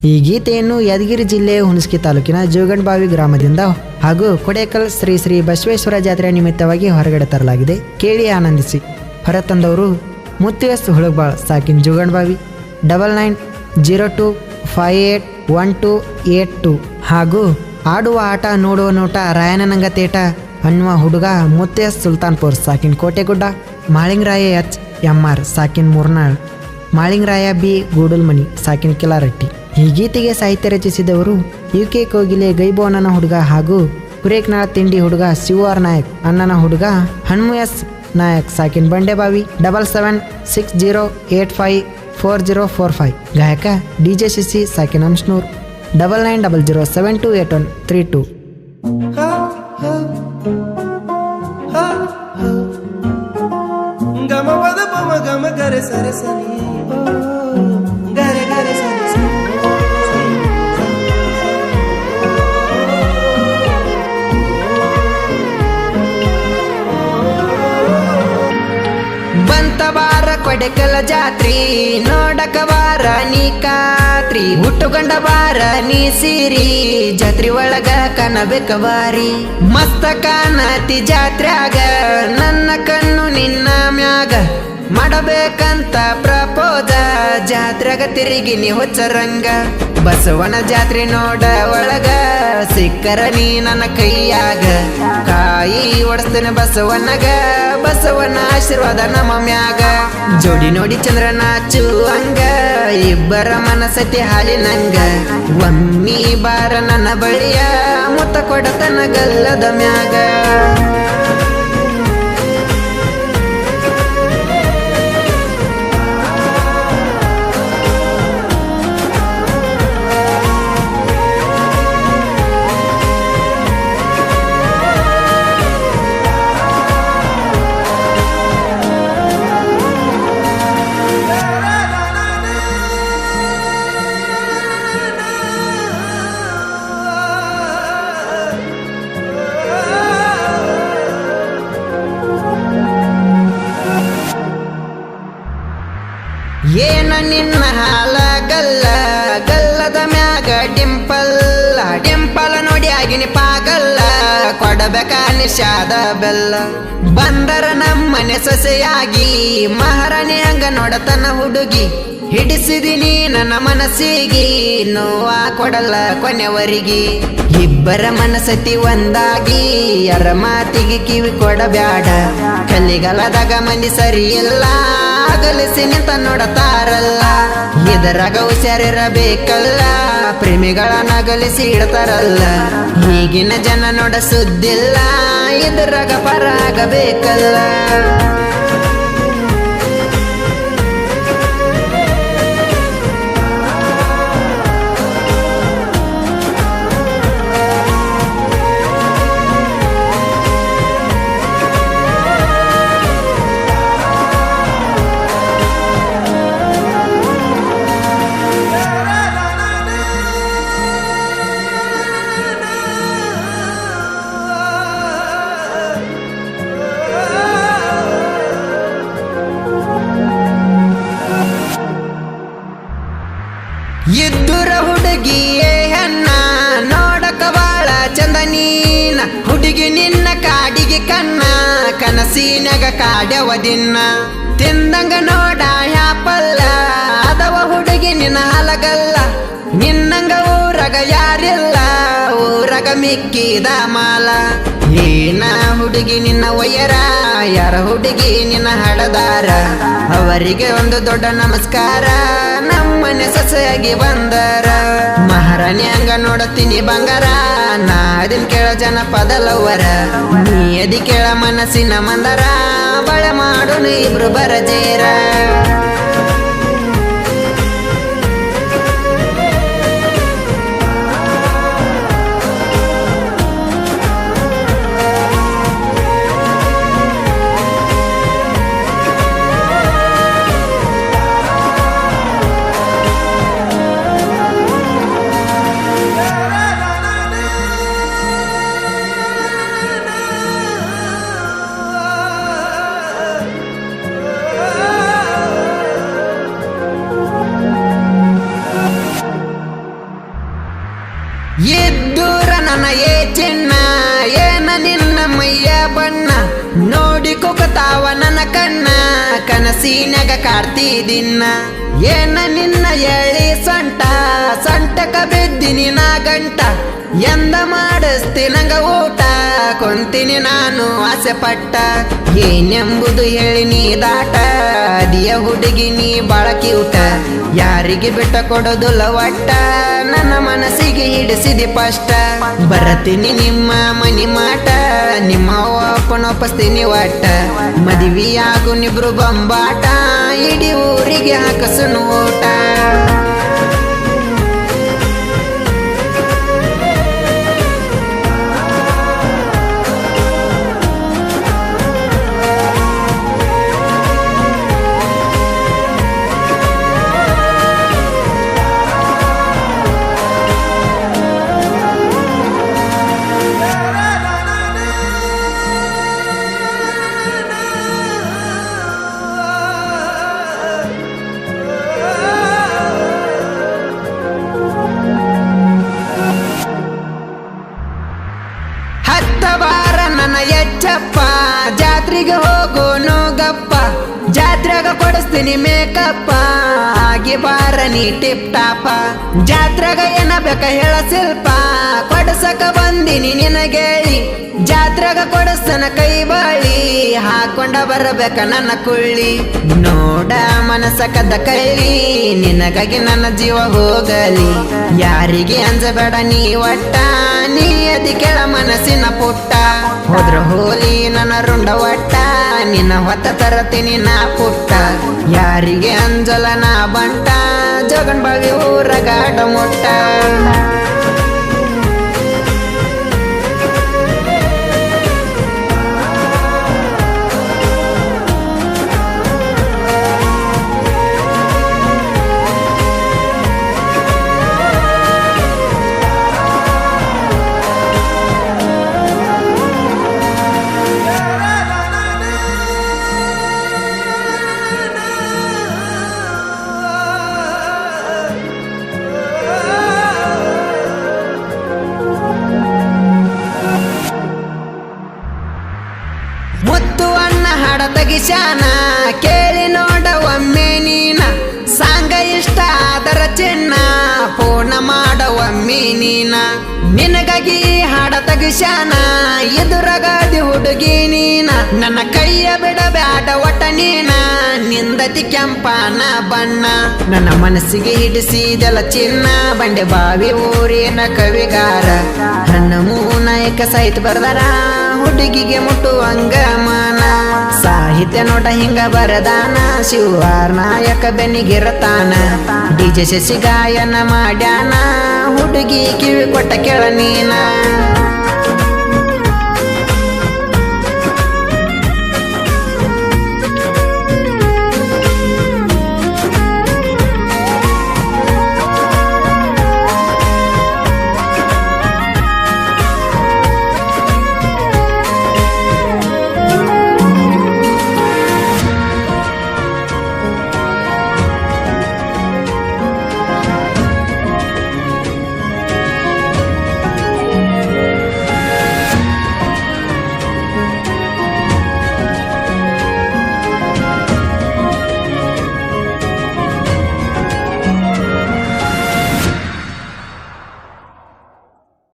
ಈ ಗೀತೆಯನ್ನು ಯಾದಗಿರಿ ಜಿಲ್ಲೆ ಹುಣಸಗಿ ತಾಲೂಕಿನ ಜೋಗಂಡಬಾವಿ ಗ್ರಾಮದಿಂದ ಹಾಗೂ ಕೊಡೇಕಲ್ ಶ್ರೀ ಶ್ರೀ ಬಸವೇಶ್ವರ ಜಾತ್ರೆ ನಿಮಿತ್ತವಾಗಿ ಹೊರಗಡೆ ತರಲಾಗಿದೆ. ಕೇಳಿ ಆನಂದಿಸಿ. ಹೊರತಂದವರು ಮುತ್ತಿಯಸ್ ಹುಳಗ್ಬಾಳ್ ಸಾಕಿನ್ ಜೋಗಂಡಬಾವಿ 9902581282 ಹಾಗೂ ಆಡುವ ಆಟ ನೋಡುವ ನೋಟ ರಾಯನನಂಗ ತೇಟ ಅನ್ನುವ ಹುಡುಗ ಮುತ್ತಿಯಸ್ ಸುಲ್ತಾನ್ಪುರ್ ಸಾಕಿನ್ ಕೋಟೆಗುಡ್ಡ, ಮಾಳಿಂಗರಾಯ ಎಚ್ MR ಸಾಕಿನ್ ಮೂರ್ನಾಳ್, ಮಾಳಿಂಗರಾಯ ಬಿ ಗೂಡಲ್ಮನಿ ಸಾಕಿನ್ ಕಿಲಾರಟ್ಟಿ. ಈ ಗೀತೆಗೆ ಸಾಹಿತ್ಯ ರಚಿಸಿದವರು UK ಕೋಗಿಲೆ ಗೈಬು ಅಣ್ಣನ ಹುಡುಗ ಹಾಗೂ ಕುರೇಕ್ನಾಳ್ ತಿಂಡಿ ಹುಡುಗ ಶಿವಆರ್ ನಾಯಕ್ ಅಣ್ಣನ ಹುಡುಗ ಹನುಮ ಎಸ್ ನಾಯಕ್ ಸಾಕಿನ್ ಬಂಡೆಬಾವಿ 7760854045. ಗಾಯಕ DJ ಶಿಸಿ ಸಾಕಿನ್ ಅಂಶನೂರ್ 9900728132. ಗಮ ಪದ ಪಮ ಗಮ ಗರೆ ಸರೆ ಸನಿ ಗರೆ ಗರೆ ಸರೆ ಸನಿ ಬಂತ ಬಾರ ಕೊಡೆಕಲ ಜಾತ್ರಿ ನೋಡಕ ಬಾರ ನೀ ಕಾತ್ರಿ ಹುಟ್ಟುಕೊಂಡ ಬಾರ ನೀ ಸೀರಿ ಜಾತ್ರಿ ಒಳಗ ಕನಬೇಕ ಬಾರಿ ಮಸ್ತ ಕಾನತಿ ಜಾತ್ರ್ಯಾಗ ನನ್ನ ಕಣ್ಣು ನಿನ್ನ ಮ್ಯಾಗ ಮಾಡಬೇಕಂತ ಪ್ರಪೋಜ ಜಾತ್ರೆಗ ತಿರುಗಿ ನೀ ಹೊಚ್ಚರಂಗ ಬಸವನ ಜಾತ್ರೆ ನೋಡ ಒಳಗ ಸಿಕ್ಕರ ನೀ ನನ್ನ ಕೈಯಾಗ ಕಾಯಿ ಒಡಸ್ತೇನೆ ಬಸವನಗ ಬಸವನ ಆಶೀರ್ವಾದ ನಮ್ಮ ಮ್ಯಾಗ ಜೋಡಿ ನೋಡಿ ಚಂದ್ರ ನಾಚು ಹಂಗ ಇಬ್ಬರ ಮನಸತಿ ಹಾಲಿನಂಗ ಒಮ್ಮಿ ಬಾರ ನನ್ನ ಬಳಿಯ ಮುತ್ತ ಕೊಡತನ ಗಲ್ಲದ ಮ್ಯಾಗ ಏನ ನಿನ್ನ ಹಾಲ ಗಲ್ಲ ಗಲ್ಲದ ಮ್ಯಾಗ ಡಿಂಪಲ್ ನೋಡಿ ಆಗಿನಿ ಪಾಗಲ್ಲ ಕೊಡಬೇಕ ನಿಷಾದ ಬೆಲ್ಲ ಬಂದರ ನಮ್ಮನೆ ಸೊಸೆಯಾಗಿ ಮಹಾರಾಣಿ ಹಂಗ ನೋಡತನ ಹುಡುಗಿ ಹಿಡಿಸಿದಿನಿ ನನ್ನ ಮನಸ್ಸಿಗೆ ನೋವ ಕೊಡಲ್ಲ ಕೊನೆವರಿಗೆ ಇಬ್ಬರ ಮನಸತಿ ಒಂದಾಗಿ ಯಾರ ಮಾತಿಗೆ ಕಿವಿ ಕೊಡಬ್ಯಾಡ ಕಲಿಗಾಲದಾಗ ಮಂದಿ ಸರಿ ಇಲ್ಲ ಅಗಲಿಸಿ ನಿಂತ ನೋಡತಾರಲ್ಲ ಇದರಾಗ ಹುಷಾರಿರಬೇಕಲ್ಲ ಪ್ರೇಮಿಗಳ ನಗಲಿಸಿ ಇಡ್ತಾರಲ್ಲ ಈಗಿನ ಜನ ನೋಡ ಸುದ್ದಿಲ್ಲ ಇದರಾಗ ಪರಾಗಬೇಕಲ್ಲ ಇದ್ದುರ ಹುಡುಗಿಯೇ ಹೆಣ್ಣ ನೋಡಕ ಬಾಳ ಚಂದ ನೀನ ಹುಡುಗಿ ನಿನ್ನ ಕಾಡಿಗೆ ಕಣ್ಣ ಕನಸಿನಾಗ ಕಾಡ್ಯವ ದಿನ ತಿಂದಂಗ ನೋಡ ಯಾಪಲ್ಲ ಅದವ ಹುಡುಗಿ ನಿನ್ನ ಹಲಗಲ್ಲ ನಿನ್ನಂಗ ಊರಗ ಯಾರಿಲ್ಲ ಊರಗ ಮಿಕ್ಕಿದ ಮಾಲ ಏನ ಹುಡುಗಿ ನಿನ್ನ ಒಯ್ಯರ ಯಾರ ಹುಡುಗಿ ನಿನ್ನ ಹಡದಾರ ಅವರಿಗೆ ಒಂದು ದೊಡ್ಡ ನಮಸ್ಕಾರ ನಮ್ಮನೆ ಸೊಸೆಯಾಗಿ ಬಂದರ ಮಹಾರಾಣಿ ಹಂಗ ನೋಡತೀನಿ ಬಂಗಾರ ನಾ ಅದಿನ್ ಕೇಳ ಜನಪದಲವರ ನೀ ಅದಿ ಕೇಳ ಮನಸ್ಸಿನ ಮಂದರ ಬಳೆ ಮಾಡೋನು ಇಬ್ರು ಬರಜೇರ ಎದ್ದೂರ ನನಗೆ ಚಿನ್ನ ಏನ ನಿನ್ನ ಮೈಯ ಬಣ್ಣ ನೋಡಿ ಕುಕತಾವ ನನ್ನ ಕಣ್ಣ ಕನಸಿನಾಗ ಕಾಡ್ತಿದಿನ್ನ ಏನ ನಿನ್ನ ಎಳಿ ಸಂಟಕ ಬಿದ್ದಿನಿ ನಾ ಗಂಟ ಎಂದ ಮಾಡಿಸ್ತಿ ನಂಗ ಊಟ ಕೊಂತೀನಿ ನಾನು ಆಸೆ ಪಟ್ಟ ಏನೆಂಬುದು ಹೇಳಿ ನೀ ದಾಟ ಅದಿಯ ಹುಡುಗಿ ನೀ ಬಾಳಕಿ ಊಟ ಯಾರಿಗೆ ಬಿಟ್ಟ ಕೊಡೋದುಲ್ಲ ಒಟ್ಟ ನನ್ನ ಮನಸ್ಸಿಗೆ ಹಿಡಿಸಿದಿ ಪಷ್ಟ ಬರತೀನಿ ನಿಮ್ಮ ಮನಿ ಮಾಟ ನಿಮ್ಮ ಒಪ್ಪನೊಪ್ಪಿಸ್ತೀನಿ ಒಟ್ಟ ಮದುವೆಯಾಗು ನಿಬ್ರು ಬೊಂಬಾಟ ಇಡೀ ಊರಿಗೆ ಹಾಕಸುನು ಊಟ ಬಾರ ನನ್ನ ಎಚ್ಚಪ್ಪ ಜಾತ್ರೆಗೆ ಹೋಗೋನು ಗಪ್ಪ ಜಾತ್ರೆಗ ಕೊಡಿಸ್ತೀನಿ ಮೇಕಪ್ಪ ಆಗಿ ಬಾರ ನೀ ಟಿಪ್ ಟಾಪ ಜಾತ್ರೆಗ ಏನ ಬೇಕ ಹೇಳ ಶಿಲ್ಪ ಕೊಡಸಕ ಬಂದಿನಿ ನಿನಗೇಳಿ ಜಾತ್ರೆಗ ಕೊಡಸ್ತನ ಕೈ ಬಾಳಿ ಹಾಕೊಂಡ ಬರಬೇಕ ನನ್ನ ಕುಳ್ಳಿ ನೋಡ ಮನಸಕದ ಕೈಲಿ ನಿನಗಾಗಿ ನನ್ನ ಜೀವ ಹೋಗಲಿ ಯಾರಿಗೆ ಅಂಜಬೇಡ ನೀ ಒಟ್ಟ ನೀ ಅದಿ ಕೆಳ ಮನಸ್ಸಿನ ಪುಟ್ಟ ಹೋದ್ರ ಹೋಲಿ ನನ್ನ ರುಂಡ ಒಟ್ಟ ನಿನ್ನ ಹೊತ್ತ ತರತೀನಿ ನಾ ಪುಟ್ಟ ಯಾರಿಗೆ ಅಂಜಲ ನಾ ಬಂಟ ಜಗನ್ ಬಾವಿ ಊರಗಾಟ ಮುಟ್ಟ ಮುತ್ತು ಅಣ್ಣ ಹಾಡ ತಗಿಶಾನ ಕೇಳಿ ನೋಡ ಒಮ್ಮೆ ನೀನ ಸಾಂಗ ಇಷ್ಟ ಆದರ ಚಿನ್ನ ಪೂರ್ಣ ಮಾಡ ಒಮ್ಮೆ ನೀನ ನಿನಗಾಗಿ ಹಾಡ ತಗಿಶಾನ ಎದುರಗಾದಿ ಹುಡುಗಿ ನೀನ ನನ್ನ ಕೈಯ ಬಿಡಬ್ಯಾಡ ಒಟ್ಟ ನೀನ ನಿಂದತಿ ಕೆಂಪನ ಬಣ್ಣ ನನ್ನ ಮನಸ್ಸಿಗೆ ಹಿಡಿಸಿದೆಲ್ಲ ಚಿನ್ನ ಬಂಡೆ ಬಾವಿ ಊರಿನ ಕವಿಗಾರ ನನ್ನ ನಾಯಕ ಸಾಹಿತ್ಯ ಬರ್ದಾರ ಹುಡುಗಿಗೆ ಮುಟ್ಟುವಂಗ ಮಾನ ಸಾಹಿತ್ಯ ನೋಟ ಹಿಂಗ ಬರದಾನ ಶಿವಾರ್ ನಾಯಕ ಬೆನ್ನಿಗಿರತಾನ ಡಿಜೆ ಶಶಿ ಗಾಯನ ಮಾಡ್ಯಾನ ಹುಡುಗಿ ಕಿವಿ ಕೊಟ್ಟ ಕೆಳ ನೀನ